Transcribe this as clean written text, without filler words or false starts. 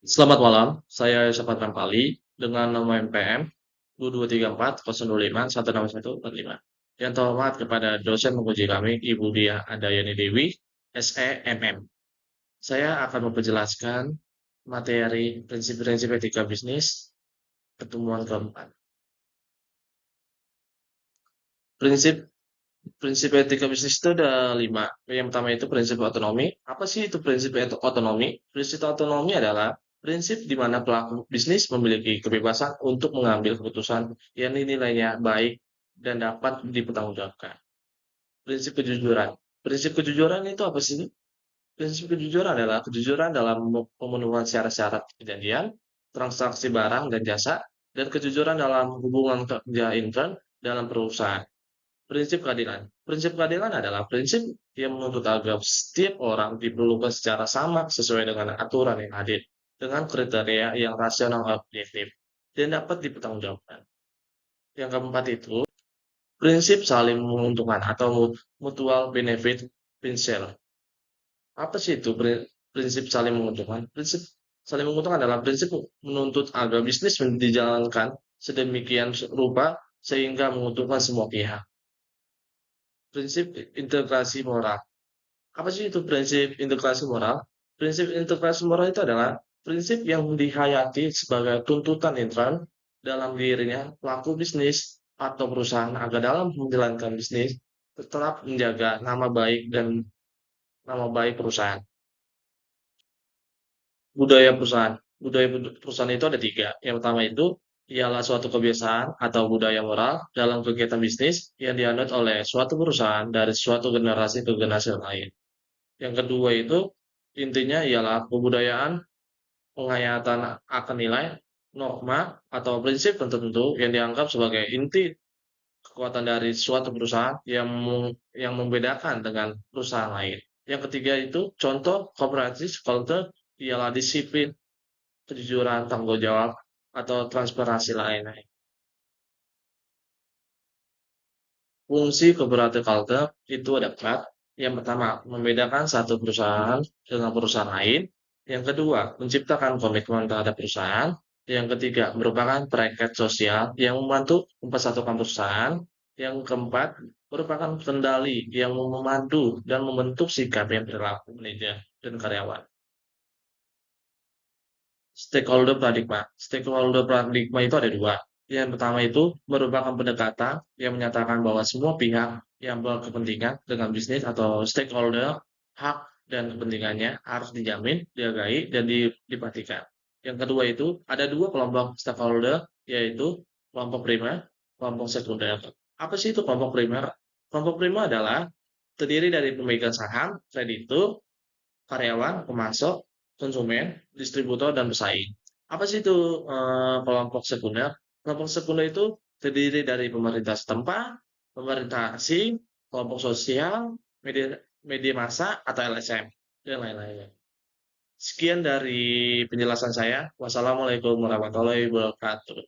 Selamat malam, saya Yosafat Rampali dengan nomor MPM 2234 005 16145. Yang terhormat kepada dosen menguji kami, Ibu Dia Andayani Dewi, SEMM. Saya akan memperjelaskan materi prinsip-prinsip etika bisnis pertemuan keempat. Prinsip prinsip etika bisnis itu ada 5. Yang pertama itu prinsip otonomi. Apa sih itu prinsip otonomi? Prinsip otonomi adalah prinsip di mana pelaku bisnis memiliki kebebasan untuk mengambil keputusan yang dinilainya baik dan dapat dipertanggungjawabkan. Prinsip kejujuran. Prinsip kejujuran itu apa sih? Prinsip kejujuran adalah kejujuran dalam pemenuhan syarat-syarat kejadian, transaksi barang dan jasa, dan kejujuran dalam hubungan kerja intern dalam perusahaan. Prinsip keadilan. Prinsip keadilan adalah prinsip yang menuntut agar setiap orang diperlukan secara sama sesuai dengan aturan yang adil, dengan kriteria yang rasional objektif, dan dapat dipertanggungjawabkan. Yang keempat itu, prinsip saling menguntungkan atau mutual benefit principle. Apa sih itu prinsip saling menguntungkan? Prinsip saling menguntungkan adalah prinsip menuntut agar bisnis dijalankan sedemikian rupa sehingga menguntungkan semua pihak. Prinsip integrasi moral. Apa sih itu prinsip integrasi moral? Prinsip integrasi moral itu adalah prinsip yang dihayati sebagai tuntutan intern dalam dirinya pelaku bisnis atau perusahaan agar dalam menjalankan bisnis tetap menjaga nama baik dan nama baik perusahaan. Budaya perusahaan. Budaya perusahaan itu ada 3. Yang pertama itu ialah suatu kebiasaan atau budaya moral dalam kegiatan bisnis yang dianut oleh suatu perusahaan dari suatu generasi ke generasi lain. Yang kedua itu intinya ialah kebudayaan penghayatan akan nilai, norma, atau prinsip tertentu yang dianggap sebagai inti kekuatan dari suatu perusahaan yang membedakan dengan perusahaan lain. Yang ketiga itu contoh cooperative culture ialah disiplin, kejujuran, tanggung jawab, atau transparansi lainnya. Fungsi cooperative culture itu ada 4. Yang pertama, membedakan satu perusahaan dengan perusahaan lain. Yang kedua, menciptakan komitmen terhadap perusahaan. Yang ketiga, merupakan perangkat sosial yang membantu mempersatukan perusahaan. Yang keempat, merupakan kendali yang memandu dan membentuk sikap yang berlaku manajer dan karyawan. Stakeholder paradigma. Stakeholder paradigma itu ada 2. Yang pertama itu merupakan pendekatan yang menyatakan bahwa semua pihak yang berkepentingan dengan bisnis atau stakeholder, hak dan kepentingannya harus dijamin, dihargai, dan diperhatikan. Yang kedua itu ada 2 kelompok stakeholder, yaitu kelompok primer, kelompok sekunder. Apa sih itu kelompok primer? Kelompok primer adalah terdiri dari pemegang saham, kreditur, karyawan, pemasok, konsumen, distributor, dan pesaing. Apa sih itu kelompok sekunder? Kelompok sekunder itu terdiri dari pemerintah setempat, pemerintah asing, kelompok sosial, media media massa atau LSM, dan lain-lainnya. Sekian dari penjelasan saya. Wassalamualaikum warahmatullahi wabarakatuh.